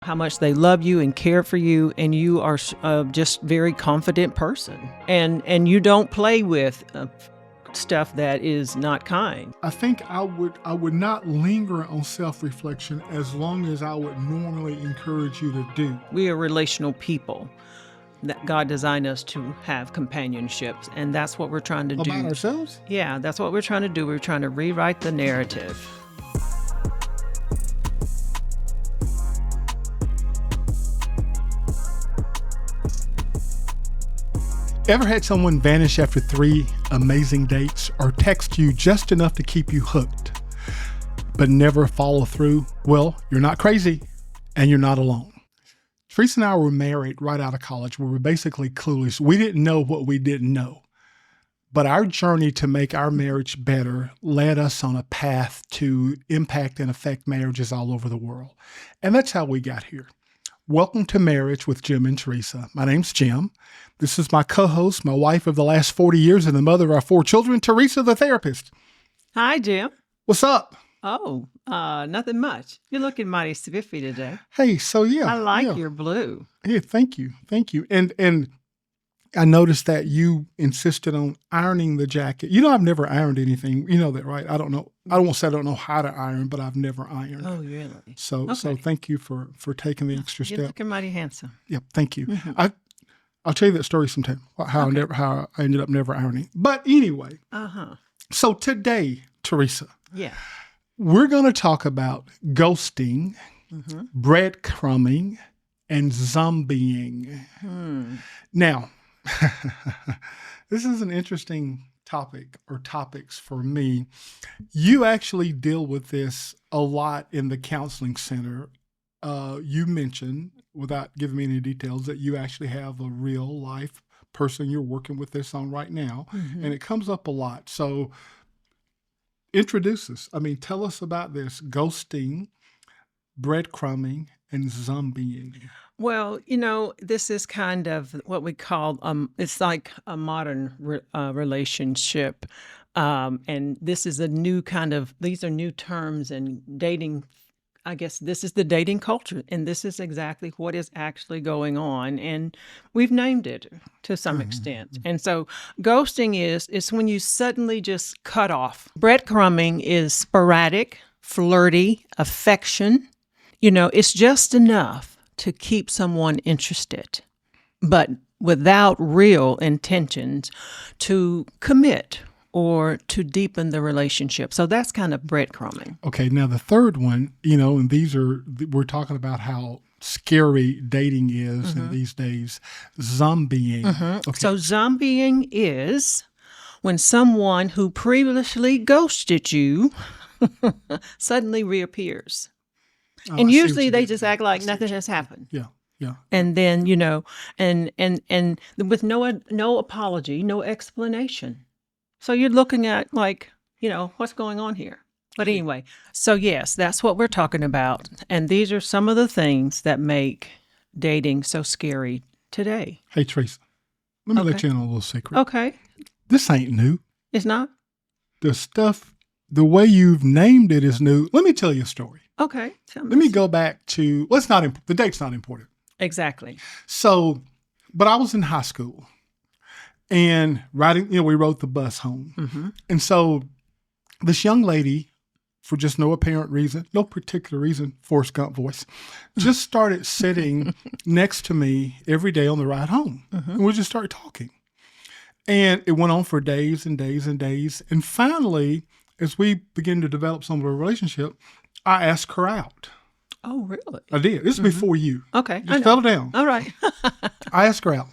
how much they love you and care for you, and you are just very confident person, and you don't play with stuff that is not kind. I think I would not linger on self-reflection as long as I would normally encourage you to do. We are relational people. That God designed us to have companionships, and that's what we're trying to do. About ourselves? Yeah, that's what we're trying to do. We're trying to rewrite the narrative. Ever had someone vanish after 3 amazing dates or text you just enough to keep you hooked, but never follow through? Well, you're not crazy and you're not alone. Teresa and I were married right out of college. We were basically clueless. We didn't know what we didn't know. But our journey to make our marriage better led us on a path to impact and affect marriages all over the world. And that's how we got here. Welcome to Marriage with Jim and Teresa. My name's Jim. This is my co-host, my wife of the last 40 years and the mother of our 4 children, Teresa, the therapist. Hi, Jim. What's up? Oh, nothing much. You're looking mighty spiffy today. Hey, so yeah. I like your blue. Yeah, thank you. Thank you. And I noticed that you insisted on ironing the jacket. You know, I've never ironed anything. You know that, right? I don't know. I won't say I don't know how to iron, but I've never ironed. Oh, really? So thank you for taking the extra step. You're looking mighty handsome. Yep, thank you. Mm-hmm. I'll tell you that story sometime, how I ended up never ironing. But anyway, So today, Teresa, we're going to talk about ghosting, breadcrumbing, and zombieing. Now, this is an interesting topic or topics for me. You actually deal with this a lot in the counseling center. You mentioned, without giving me any details, that you actually have a real life person you're working with this on right now, and it comes up a lot. So introduce us. Tell us about this ghosting, breadcrumbing, and zombieing. Well, this is kind of what we call, it's like a modern relationship. And this is these are new terms in dating. I guess this is the dating culture, and this is exactly what is actually going on. And we've named it to some extent. And so ghosting is when you suddenly just cut off. Breadcrumbing is sporadic, flirty, affection. It's just enough to keep someone interested, but without real intentions to commit or to deepen the relationship. So that's kind of breadcrumbing. Okay, now the third one, and we're talking about how scary dating is in these days, zombieing. Okay. So zombieing is when someone who previously ghosted you suddenly reappears. And usually they just act like nothing has happened. Yeah. And then, and with no apology, no explanation. So you're looking at what's going on here? But anyway, so yes, that's what we're talking about. And these are some of the things that make dating so scary today. Hey, Teresa, let me let you in on a little secret. Okay. This ain't new. It's not? The way you've named it is new. Let me tell you a story. Okay. Tell me. Let me go back to, the date's not important. Exactly. So, but I was in high school and we rode the bus home. And so this young lady, for just no apparent reason, no particular reason, Forrest Gump voice, just started sitting next to me every day on the ride home. And we just started talking. And it went on for days and days and days. And finally, as we began to develop some of our relationship, I asked her out. Oh, really? I did. This is before you. Okay. Just settle down. All right. I asked her out.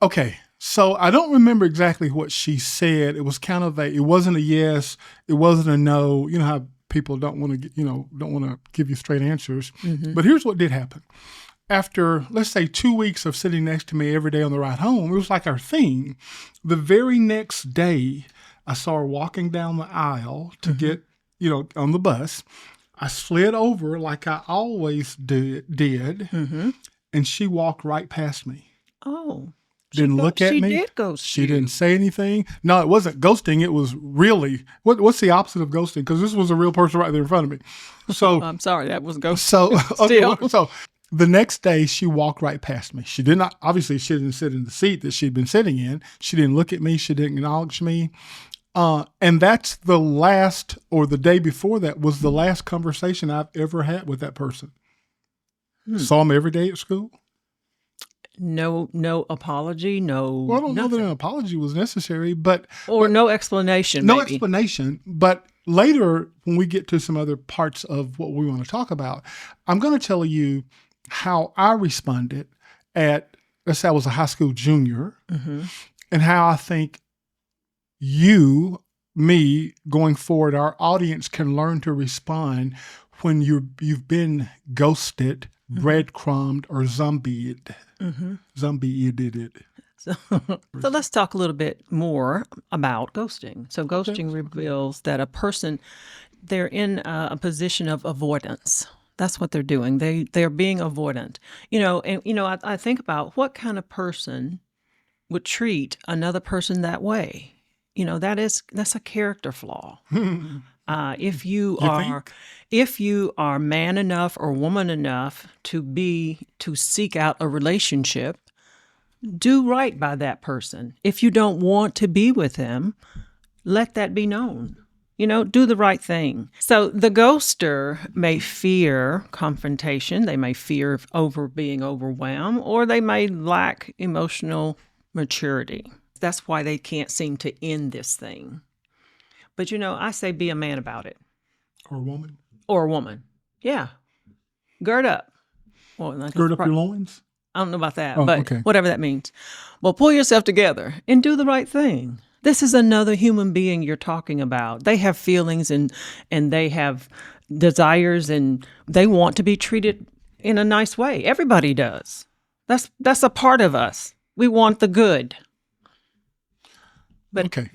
Okay. So I don't remember exactly what she said. It was kind of it wasn't a yes. It wasn't a no. You know how people don't want to give you straight answers. But here's what did happen. After, let's say, 2 weeks of sitting next to me every day on the ride home, it was like our thing. The very next day, I saw her walking down the aisle to get, on the bus. I slid over like I always did, and she walked right past me. Oh. Didn't look at me. She did ghost She you. didn't say anything. No, it wasn't ghosting. It was really, what's the opposite of ghosting? Because this was a real person right there in front of me. So I'm sorry, that was ghosting. So, okay, Still. so The next day, she walked right past me. She did not, obviously, she didn't sit in the seat that she'd been sitting in. She didn't look at me. She didn't acknowledge me. And that's the last, or the day before that was the last conversation I've ever had with that person. Saw him every day at school. No apology, no. Well, I don't know that an apology was necessary, but no explanation. No maybe. explanation. But later, when we get to some other parts of what we want to talk about, I'm going to tell you how I responded at, let's say I was a high school junior, and how I think you, me, going forward, our audience can learn to respond when you've been ghosted, breadcrumbed, or zombied. Zombied. So let's talk a little bit more about ghosting. So ghosting reveals that a person, they're in a position of avoidance. That's what they're doing. They're being avoidant. I think about what kind of person would treat another person that way. That's a character flaw. If you are man enough or woman enough to seek out a relationship, do right by that person. If you don't want to be with them, let that be known. Do the right thing. So the ghoster may fear confrontation. They may fear being overwhelmed, or they may lack emotional maturity. That's why they can't seem to end this thing. But, I say be a man about it. Or a woman. Or a woman. Yeah. Gird up. Well, gird up your loins? I don't know about that, but okay. Whatever that means. Well, pull yourself together and do the right thing. This is another human being you're talking about. They have feelings and they have desires, and they want to be treated in a nice way. Everybody does. That's a part of us. We want the good. But okay.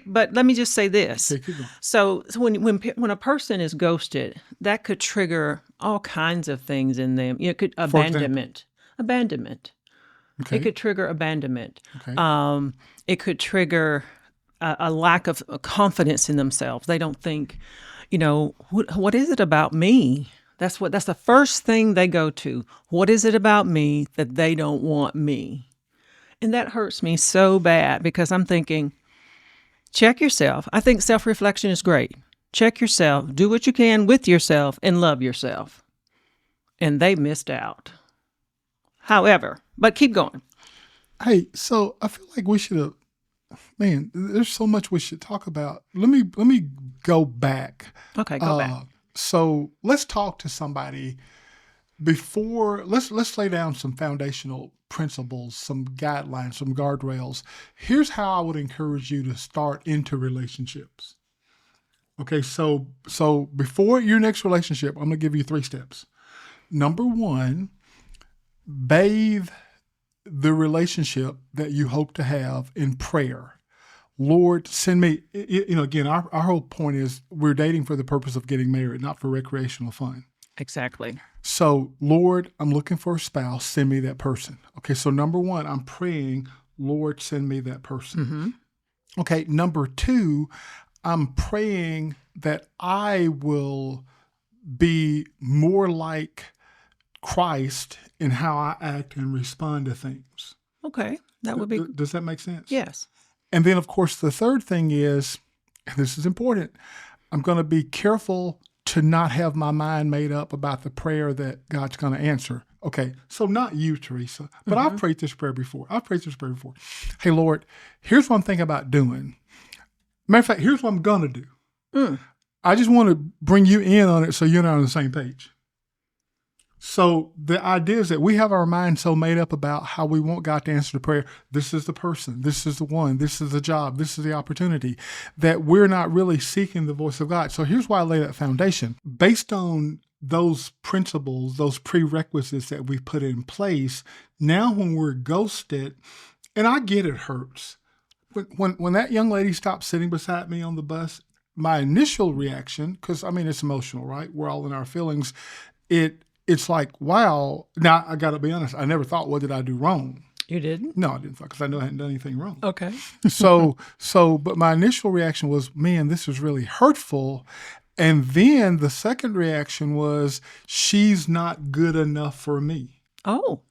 But let me just say this. Okay, keep going. So when a person is ghosted, that could trigger all kinds of things in them. It could abandonment. Okay. It could trigger abandonment. Okay. It could trigger a lack of confidence in themselves. They don't think, what is it about me? That's the first thing they go to. What is it about me that they don't want me? And that hurts me so bad, because I'm thinking, check yourself. I think self-reflection is great. Check yourself, do what you can with yourself, and love yourself. And they missed out. However, but keep going. Hey, so I feel like we should have, man, there's so much we should talk about. Let me go back. Okay, go back. So let's talk to somebody before, let's lay down some foundational principles, some guidelines, some guardrails. Here's how I would encourage you to start into relationships. Okay, so before your next relationship, I'm going to give you 3 steps. Number 1, bathe the relationship that you hope to have in prayer. Lord, send me, again, our whole point is we're dating for the purpose of getting married, not for recreational fun. Exactly. So, Lord, I'm looking for a spouse. Send me that person. Okay, so number 1, I'm praying, Lord, send me that person. Mm-hmm. Okay, number 2, I'm praying that I will be more like Christ in how I act and respond to things. Okay, that would be. Does that make sense? Yes. And then, of course, the third thing is, and this is important, I'm going to be careful to not have my mind made up about the prayer that God's going to answer. Okay, so not you, Teresa, but I've prayed this prayer before. Hey, Lord, here's what I'm thinking about doing. Matter of fact, here's what I'm going to do. I just want to bring you in on it so you're not on the same page. So the idea is that we have our mind so made up about how we want God to answer the prayer. This is the person, this is the one, this is the job, this is the opportunity, that we're not really seeking the voice of God. So here's why I lay that foundation. Based on those principles, those prerequisites that we put in place, now when we're ghosted, and I get it hurts. When that young lady stopped sitting beside me on the bus, my initial reaction, because it's emotional, right? We're all in our feelings. It's like, wow. Now, I got to be honest. I never thought, what did I do wrong? You didn't? No, I didn't, because I knew I hadn't done anything wrong. Okay. But my initial reaction was, man, this is really hurtful. And then the second reaction was, she's not good enough for me. Oh.